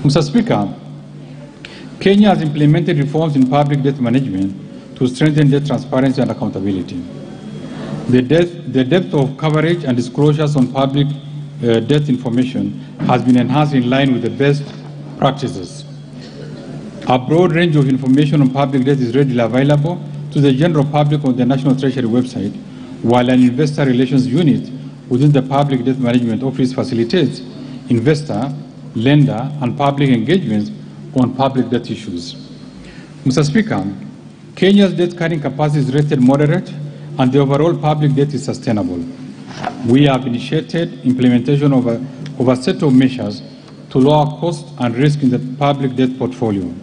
Mr. Speaker, Kenya has implemented reforms in public debt management to strengthen debt transparency and accountability. The depth of coverage and disclosures on public debt information has been enhanced in line with the best practices. A broad range of information on public debt is readily available to the general public on the National Treasury website, while an investor relations unit within the Public Debt Management Office facilitates investor, lender, and public engagements on public debt issues. Mr. Speaker, Kenya's debt carrying capacity is rated moderate, and the overall public debt is sustainable. We have initiated implementation of a set of measures to lower cost and risk in the public debt portfolio.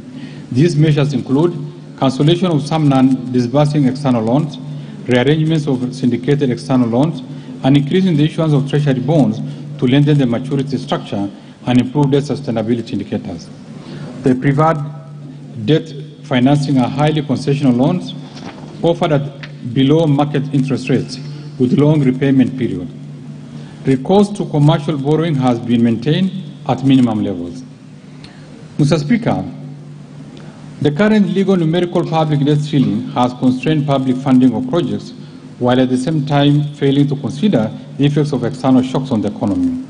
These measures include cancellation of some non-disbursing external loans, rearrangements of syndicated external loans, and increasing the issuance of treasury bonds to lengthen the maturity structure and improve debt sustainability indicators. The preferred debt financing are highly concessional loans offered at below market interest rates with long repayment period. Recourse to commercial borrowing has been maintained at minimum levels. Mr. Speaker, the current legal numerical public debt ceiling has constrained public funding of projects, while at the same time failing to consider the effects of external shocks on the economy.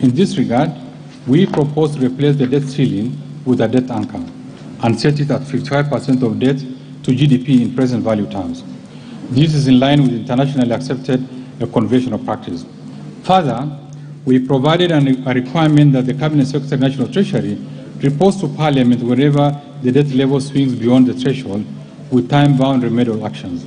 In this regard, we propose to replace the debt ceiling with a debt anchor and set it at 55% of debt to GDP in present value terms. This is in line with internationally accepted conventional practice. Further, we provided a requirement that the Cabinet Secretary National Treasury reports to Parliament whenever the debt level swings beyond the threshold with time-bound remedial actions.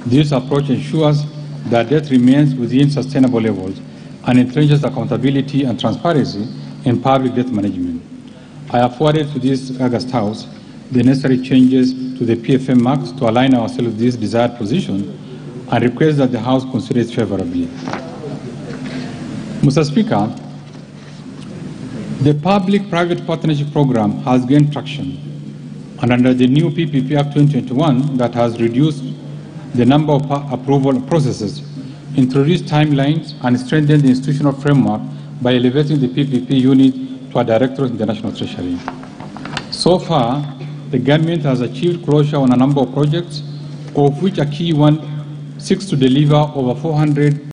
This approach ensures that debt remains within sustainable levels and entrenches accountability and transparency in public debt management. I have forwarded to this August House the necessary changes to the PFM marks to align ourselves with this desired position and request that the House consider it favorably. Mr. Speaker, the Public-Private Partnership Program has gained traction, and under the new PPP Act 2021 that has reduced the number of approval processes, introduced timelines, and strengthened the institutional framework by elevating the PPP unit to a directorate in the National Treasury. So far, the government has achieved closure on a number of projects, of which a key one seeks to deliver over 400